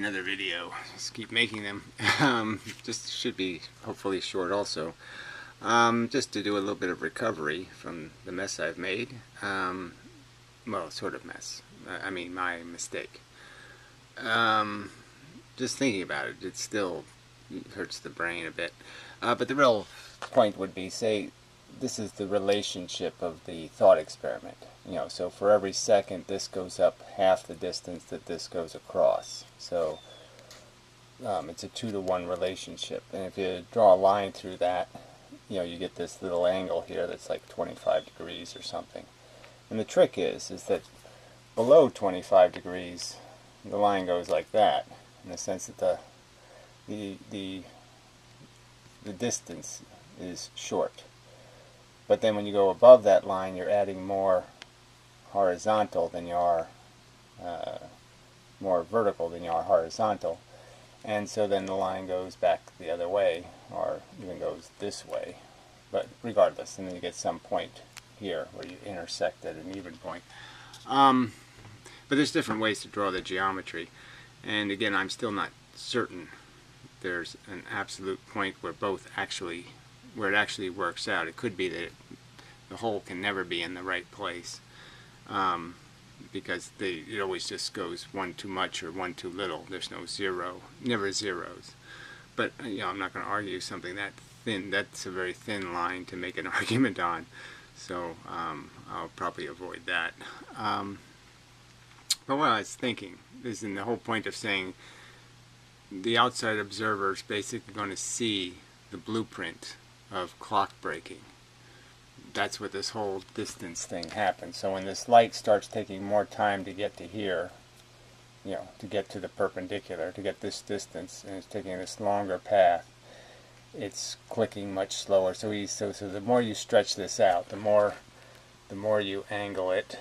another video. Just keep making them. Just should be hopefully short also. Just to do a little bit of recovery from the mess I've made. Well, sort of mess. I mean, my mistake. Just thinking about it, it still hurts the brain a bit. But the real point would be, say, this is the relationship of the thought experiment. You know, so for every second, this goes up half the distance that this goes across. So it's a 2-to-1 relationship. And if you draw a line through that, you know, you get this little angle here that's like 25 degrees or something. And the trick is that below 25 degrees, the line goes like that, in the sense that the distance is short. But then when you go above that line, you're adding more horizontal than you are, more vertical than you are horizontal. And so then the line goes back the other way, or even goes this way. But regardless, and then you get some point here where you intersect at an even point. But there's different ways to draw the geometry. And again, I'm still not certain there's an absolute point where it actually works out. It could be that the hole can never be in the right place, because it always just goes one too much or one too little. There's no zero, never zeros. But you know, I'm not going to argue something that thin. That's a very thin line to make an argument on. So I'll probably avoid that. But what I was thinking is, in the whole point of saying the outside observer is basically going to see the blueprint of clock breaking. That's what this whole distance thing happens. So when this light starts taking more time to get to here, you know, to get to the perpendicular, to get this distance, and it's taking this longer path, it's clicking much slower. So the more you stretch this out, the more you angle it,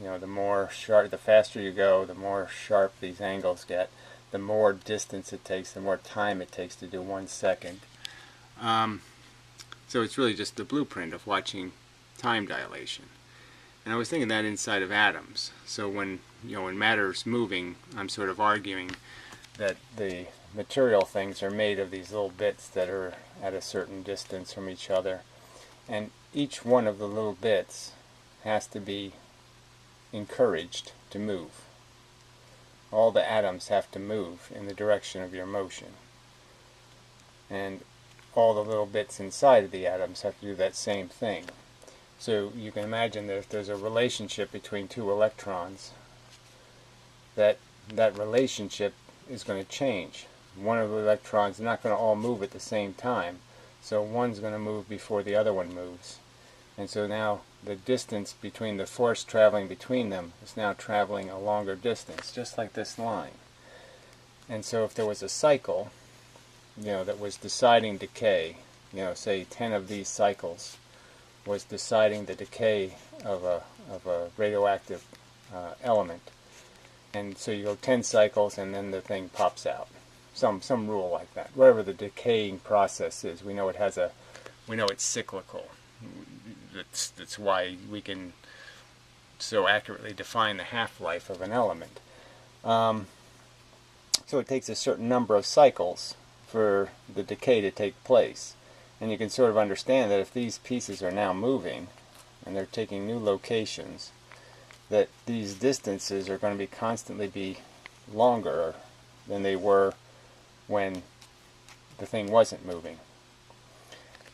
you know, the more sharp, the faster you go, the more sharp these angles get, the more distance it takes, the more time it takes to do 1 second. So it's really just the blueprint of watching time dilation. And I was thinking that inside of atoms. So when matter's moving, I'm sort of arguing that the material things are made of these little bits that are at a certain distance from each other. And each one of the little bits has to be encouraged to move. All the atoms have to move in the direction of your motion. And all the little bits inside of the atoms have to do that same thing. So you can imagine that if there's a relationship between two electrons, that relationship is going to change. One of the electrons is not going to all move at the same time, so one's going to move before the other one moves. And so now the distance between the force traveling between them is now traveling a longer distance, just like this line. And so if there was a cycle, you know, that was deciding decay, you know, say 10 of these cycles was deciding the decay of a radioactive element, and so you go 10 cycles and then the thing pops out. Some rule like that. Whatever the decaying process is, we know it's cyclical. That's why we can so accurately define the half-life of an element. So it takes a certain number of cycles for the decay to take place. And you can sort of understand that if these pieces are now moving and they're taking new locations, that these distances are going to constantly be longer than they were when the thing wasn't moving.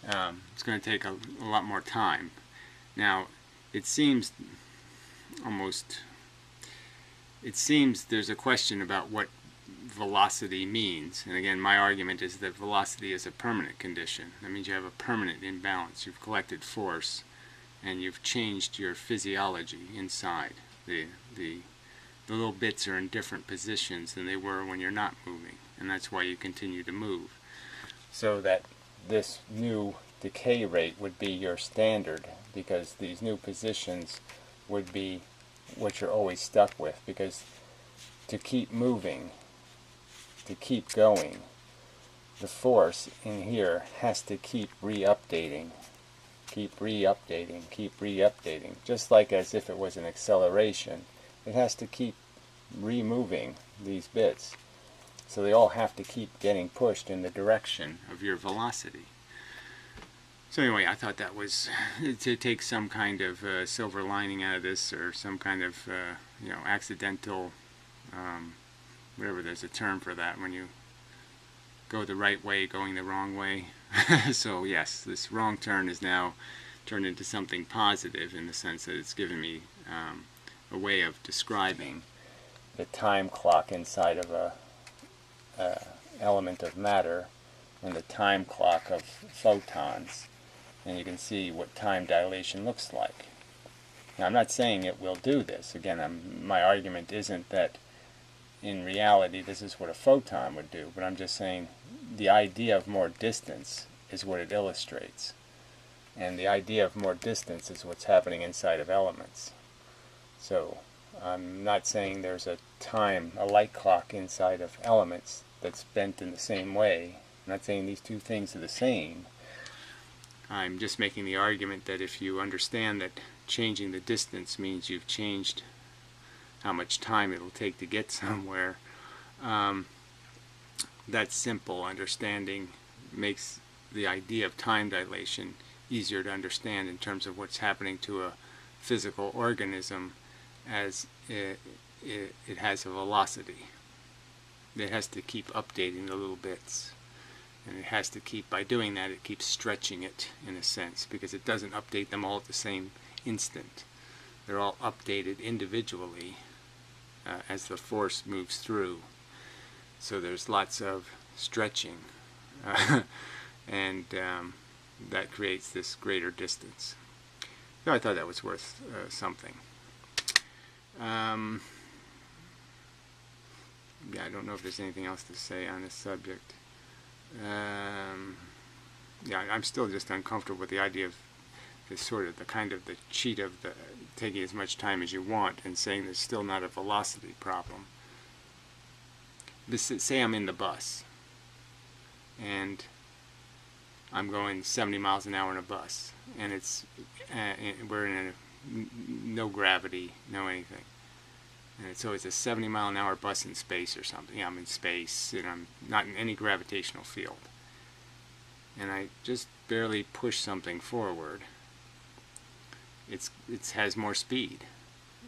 It's going to take a lot more time. Now, it seems there's a question about what velocity means. And again, my argument is that velocity is a permanent condition. That means you have a permanent imbalance. You've collected force and you've changed your physiology inside. The little bits are in different positions than they were when you're not moving, and that's why you continue to move. So that this new decay rate would be your standard, because these new positions would be what you're always stuck with, because to keep moving, to keep going, the force in here has to keep re-updating, keep re-updating, just like as if it was an acceleration. It has to keep removing these bits. So they all have to keep getting pushed in the direction of your velocity. So anyway, I thought that was to take some kind of silver lining out of this, or some kind of accidental, whatever, there's a term for that, when you go the right way going the wrong way. So yes, this wrong turn is now turned into something positive, in the sense that it's given me a way of describing the time clock inside of a element of matter and the time clock of photons. And you can see what time dilation looks like. Now, I'm not saying it will do this. Again, my argument isn't that in reality this is what a photon would do, but I'm just saying the idea of more distance is what it illustrates. And the idea of more distance is what's happening inside of elements. So I'm not saying there's a light clock inside of elements that's bent in the same way. I'm not saying these two things are the same. I'm just making the argument that if you understand that changing the distance means you've changed how much time it'll take to get somewhere, that simple understanding makes the idea of time dilation easier to understand in terms of what's happening to a physical organism as it has a velocity. It has to keep updating the little bits. And it has to keep, by doing that, it keeps stretching it in a sense, because it doesn't update them all at the same instant. They're all updated individually as the force moves through. So there's lots of stretching, and that creates this greater distance. So I thought that was worth something. Yeah, I don't know if there's anything else to say on this subject. Yeah, I'm still just uncomfortable with the idea of this sort of the cheat of the taking as much time as you want and saying there's still not a velocity problem. Say I'm in the bus and I'm going 70 miles an hour in a bus, and we're in no gravity, no anything. And so it's a 70-mile-an-hour bus in space or something. Yeah, I'm in space, and I'm not in any gravitational field. And I just barely push something forward. It has more speed.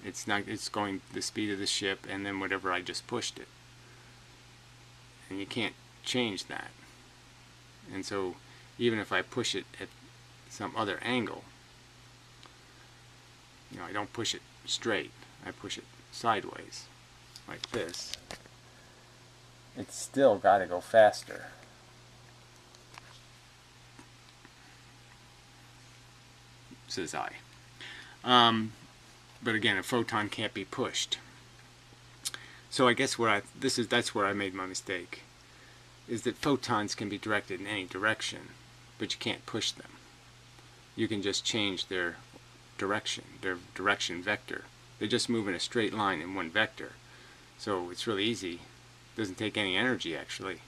It's going the speed of the ship, and then whatever I just pushed it. And you can't change that. And so even if I push it at some other angle, I don't push it straight. I push it sideways, like this, it's still got to go faster. Says I. But again, a photon can't be pushed. So I guess that's where I made my mistake, is that photons can be directed in any direction, but you can't push them. You can just change their direction vector. They just move in a straight line in one vector. So it's really easy. It doesn't take any energy, actually,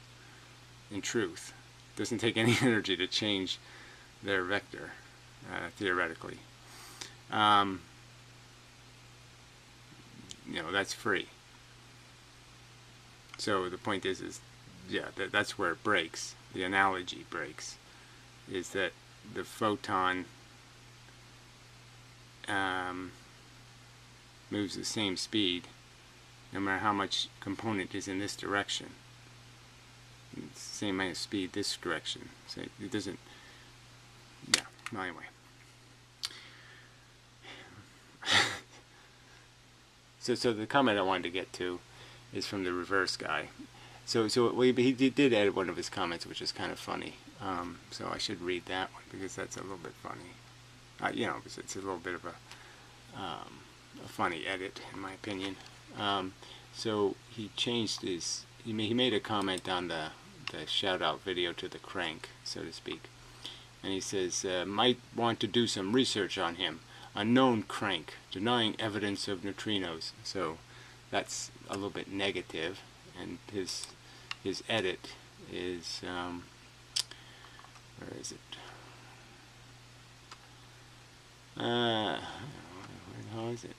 in truth. It doesn't take any energy to change their vector, theoretically. That's free. So the point is yeah, that's where it breaks. The analogy breaks. Is that the photon moves the same speed no matter how much component is in this direction. It's the same amount of speed this direction. So it doesn't, yeah, well, anyway. So the comment I wanted to get to is from the reverse guy. So he did add one of his comments, which is kind of funny. So I should read that one because that's a little bit funny. It's a little bit of a funny edit, in my opinion. So he changed his. He made a comment on the shout-out video to the crank, so to speak, and he says might want to do some research on him. A known crank, denying evidence of neutrinos. So that's a little bit negative, and his edit is where is it? How is it?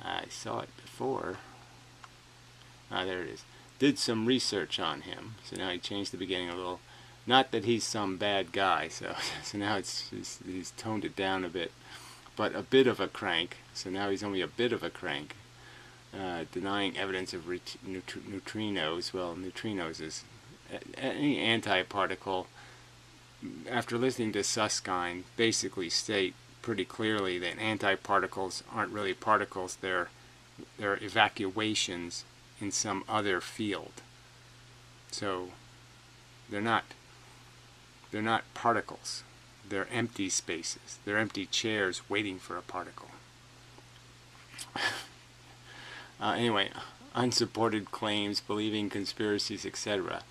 I saw it before. There it is. did some research on him. So now he changed the beginning a little. Not that he's some bad guy, so now he's toned it down a bit. But a bit of a crank, so now he's only a bit of a crank. Denying evidence of neutrinos. Well, neutrinos is any antiparticle. After listening to Susskind, basically state pretty clearly that antiparticles aren't really particles, they're evacuations in some other field. So they're not particles. They're empty spaces. They're empty chairs waiting for a particle. Anyway, unsupported claims, believing conspiracies, etc.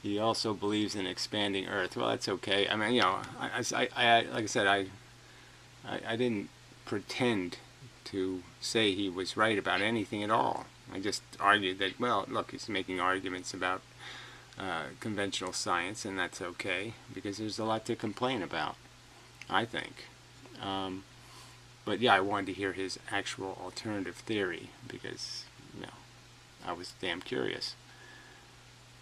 He also believes in expanding Earth. Well, that's okay. I mean, like I said, I didn't pretend to say he was right about anything at all. I just argued that, well, look, he's making arguments about conventional science, and that's okay, because there's a lot to complain about, I think. But yeah, I wanted to hear his actual alternative theory, because, I was damn curious.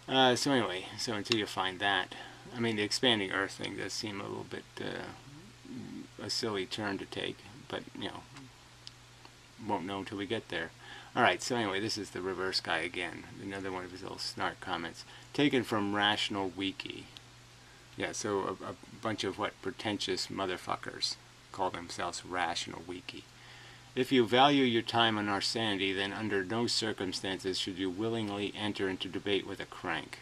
So anyway, so until you find that, I mean, the expanding Earth thing does seem a little bit a silly turn to take, but, won't know until we get there. Alright, so anyway, this is the reverse guy again. Another one of his little snark comments. Taken from Rational Wiki. Yeah, so a bunch of pretentious motherfuckers call themselves Rational Wiki. If you value your time on our sanity, then under no circumstances should you willingly enter into debate with a crank.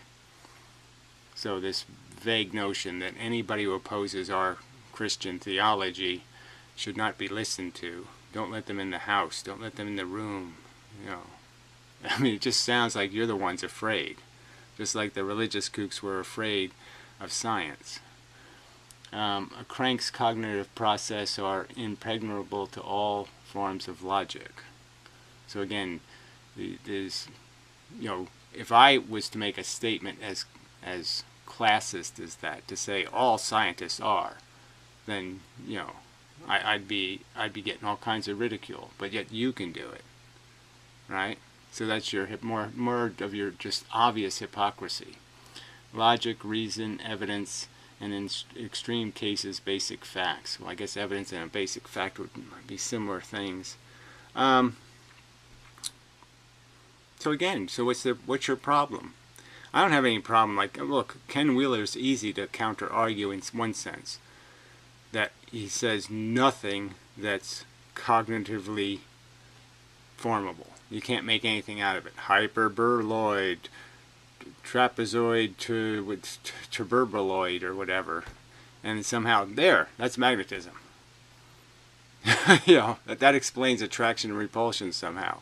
So this vague notion that anybody who opposes our Christian theology should not be listened to. Don't let them in the house. Don't let them in the room. I mean, it just sounds like you're the ones afraid. Just like the religious kooks were afraid of science. A crank's cognitive process are impregnable to all forms of logic. So again, there's, if I was to make a statement as classist as that, to say all scientists are, then I'd be getting all kinds of ridicule. But yet you can do it, right? So that's your more of your just obvious hypocrisy. Logic, reason, evidence, and in extreme cases, basic facts. Well, I guess evidence and a basic fact would be similar things. So again, what's your problem? I don't have any problem. Like, look, Ken Wheeler's easy to counter-argue in one sense. That he says nothing that's cognitively formable. You can't make anything out of it. Hyperboloid, trapezoid tuberculoid or whatever, and somehow that's magnetism. That explains attraction and repulsion somehow.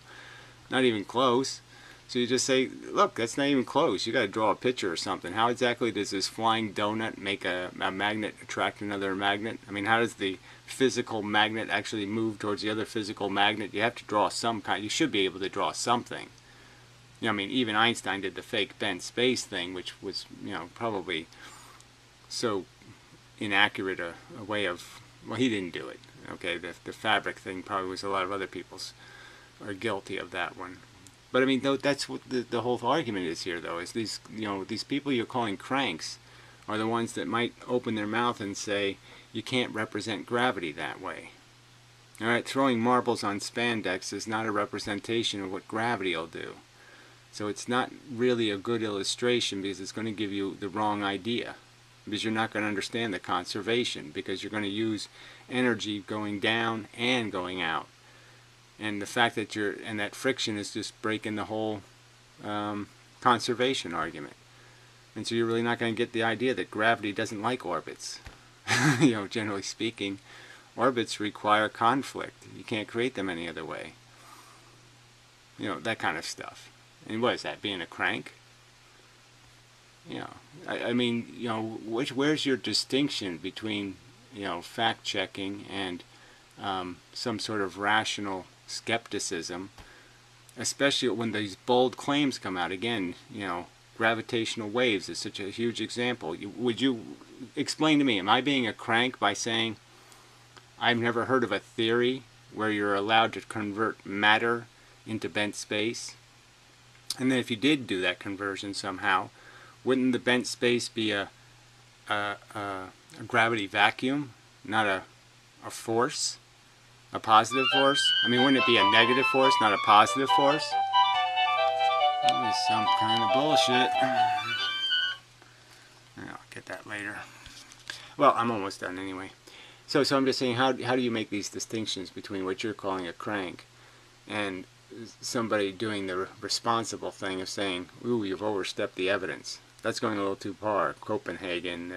Not even close. So you just say, look, that's not even close. You got to draw a picture or something. How exactly does this flying donut make a magnet attract another magnet? I mean, how does the physical magnet actually move towards the other physical magnet? You have to draw some kind. You should be able to draw something. I mean, even Einstein did the fake bent space thing, which was, probably so inaccurate a way of, well, he didn't do it. Okay, the fabric thing probably was a lot of other people's are guilty of that one. But I mean, that's what the whole argument is here, though, is these people you're calling cranks are the ones that might open their mouth and say, you can't represent gravity that way. Alright, throwing marbles on spandex is not a representation of what gravity will do. So it's not really a good illustration because it's going to give you the wrong idea. Because you're not going to understand the conservation, because you're going to use energy going down and going out. And the fact that that friction is just breaking the whole conservation argument. And so you're really not going to get the idea that gravity doesn't like orbits. Generally speaking, orbits require conflict. You can't create them any other way. That kind of stuff. And what is that, being a crank? I mean, where's your distinction between, fact-checking and some sort of rational skepticism, especially when these bold claims come out? Again, gravitational waves is such a huge example. Would you explain to me, am I being a crank by saying I've never heard of a theory where you're allowed to convert matter into bent space? And then if you did do that conversion somehow, wouldn't the bent space be a gravity vacuum, not a force, a positive force? I mean, wouldn't it be a negative force, not a positive force? Always some kind of bullshit. I'll get that later. Well, I'm almost done anyway. So I'm just saying, how do you make these distinctions between what you're calling a crank and somebody doing the responsible thing of saying, ooh, you've overstepped the evidence. That's going a little too far. Copenhagen,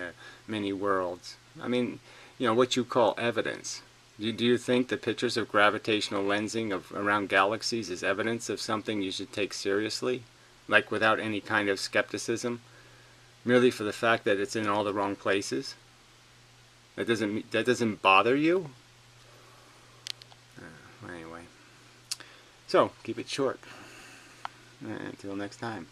many worlds. I mean, you know, what you call evidence. Do you think the pictures of gravitational lensing around galaxies is evidence of something you should take seriously? Like without any kind of skepticism? Merely for the fact that it's in all the wrong places? That doesn't bother you? Anyway. So, keep it short. Until next time.